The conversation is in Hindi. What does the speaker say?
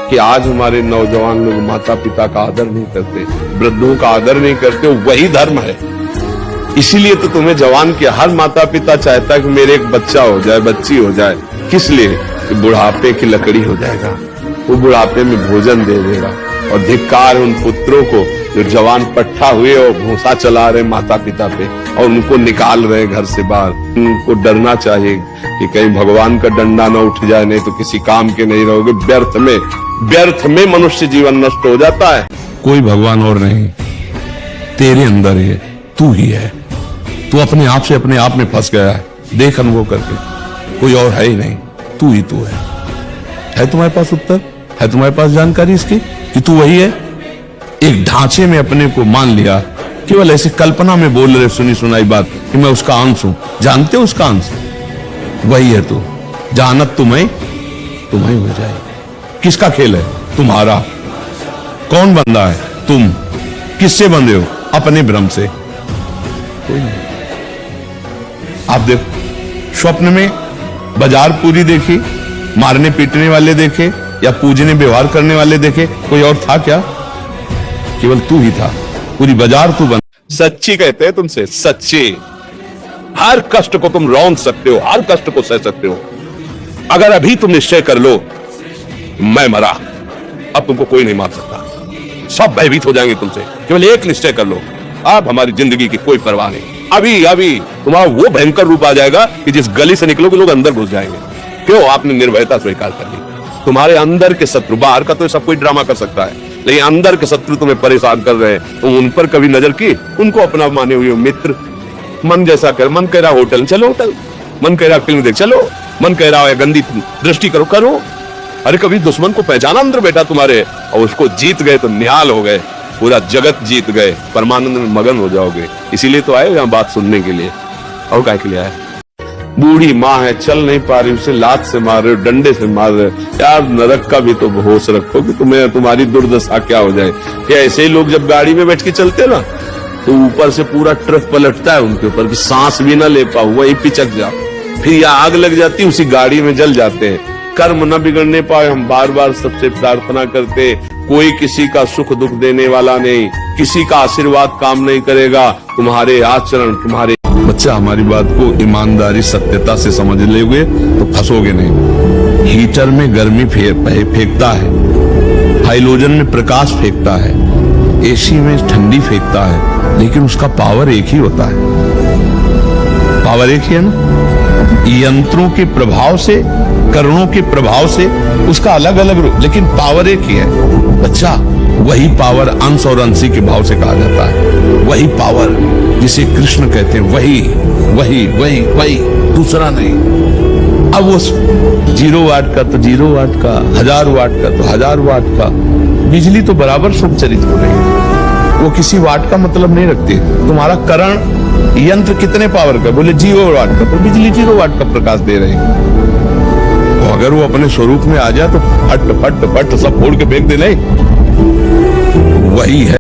कि आज हमारे नौजवान लोग माता पिता का आदर नहीं करते, वृद्धों का आदर नहीं करते, वही धर्म है। इसीलिए तो तुम्हें जवान किया। हर माता पिता चाहता है कि मेरे एक बच्चा हो जाए, बच्ची हो जाए। किस लिए? कि बुढ़ापे की लकड़ी हो जाएगा, वो बुढ़ापे में भोजन दे देगा। और धिक्कार उन पुत्रों को जो जवान पट्टा हुए और भूसा चला रहे माता पिता पे और उनको निकाल रहे घर से बाहर। उनको डरना चाहिए कि कहीं भगवान का डंडा न उठ जाए, नहीं तो किसी काम के नहीं रहोगे। व्यर्थ में मनुष्य जीवन नष्ट हो जाता है। कोई भगवान और नहीं, तेरे अंदर ही है, तू ही है। तू अपने आप से अपने आप में फंस गया है। देख अनुभव करके, कोई और है ही नहीं, तू ही तू है तुम्हारे पास उत्तर? है तुम्हारे पास जानकारी इसकी कि तू वही है? एक ढांचे में अपने को मान लिया, केवल ऐसी कल्पना में बोल रहे सुनी सुनाई बात कि मैं उसका अंश हूं। जानते हो उसका अंश वही है तू। जानत तुम्हें हो जाए। किसका खेल है? तुम्हारा। कौन बंदा है? तुम। किससे बंधे हो? अपने भ्रम से। कोई नहीं। आप देखो, स्वप्न में बाजार पूरी देखी, मारने पीटने वाले देखे या पूजने व्यवहार करने वाले देखे, कोई और था क्या? केवल तू ही था। पूरी बाजार तू बन। सच्ची कहते हैं तुमसे, सच्ची। हर कष्ट को तुम रौंद सकते हो, हर कष्ट को सह सकते हो। अगर अभी तुम निश्चय कर लो मैं मरा, अब तुमको कोई नहीं मार सकता। सब भयभीत हो जाएंगे तुमसे। केवल एक निश्चय कर लो, अब हमारी जिंदगी की कोई परवाह नहीं। अभी तुम्हारा वो भयंकर रूप आ जाएगा कि जिस गली से निकलोगे लोग अंदर घुस जाएंगे। क्यों? आपने निर्भयता स्वीकार कर ली। तुम्हारे अंदर के शत्रु, बाहर का तो सब कोई ड्रामा कर सकता है, लेकिन अंदर के शत्रु तुम्हें परेशान कर रहे हैं। तुम उन पर कभी नजर की? उनको अपना माने हुए मित्र। मन जैसा कर, मन कह रहा होटल चलो होटल, मन कह रहा फिल्म देख चलो, मन कह रहा है गंदी दृष्टि करो। अरे कभी दुश्मन को पहचाना अंदर बेटा तुम्हारे, और उसको जीत गए तो निहाल हो गए, पूरा जगत जीत गए, परमानंद में मगन हो जाओगे। इसीलिए तो आए यहाँ बात सुनने के लिए, और काय के लिए आए? बूढ़ी माँ है, चल नहीं पा रही, उसे लात से मार रहे हो, डंडे से मार रहे हो। यार नरक का भी तो होश रखो कि तुम्हारी दुर्दशा क्या हो जाए। क्या ऐसे ही लोग जब गाड़ी में बैठ के चलते ना, तो ऊपर से पूरा ट्रक पलटता है उनके ऊपर कि सांस भी ना ले पाओ, वही पिचक जाओ, फिर या आग लग जाती है, उसी गाड़ी में जल जाते हैं। कर्म न बिगड़ने पाए, हम बार बार सबसे प्रार्थना करते। कोई किसी का सुख दुख देने वाला नहीं, किसी का आशीर्वाद काम नहीं करेगा। तुम्हारे आचरण, तुम्हारे बच्चा हमारी बात को ईमानदारी सत्यता से समझ लोगे तो फंसोगे नहीं। हीटर में गर्मी फेंकता है, हाइलोजन में प्रकाश फेंकता है, एसी में ठंडी फेंकता है, लेकिन उसका पावर एक ही होता है। पावर एक ही है ना। यंत्रों के प्रभाव से, करणों के प्रभाव से उसका अलग अलग रूप, लेकिन पावर एक ही है। बच्चा, वही पावर अंश और अंशी के भाव से कहा जाता है। वही पावर जिसे कृष्ण कहते हैं, वही, दूसरा नहीं। अब वो 0 वाट का तो 0 वाट का, 1000 वाट का तो 1000 वाट का, बिजली तो बराबर संचरित हो रही है। वो किसी वाट का मतलब नहीं रखती। तुम्हारा करण यंत्र कितने पावर का? बोले 0 वाट का, तो बिजली 0 वाट का प्रकाश दे रहे हैं। अगर वो अपने स्वरूप में आ जाए तो फट सब फोड़ के फेंक दे। नहीं, वही है।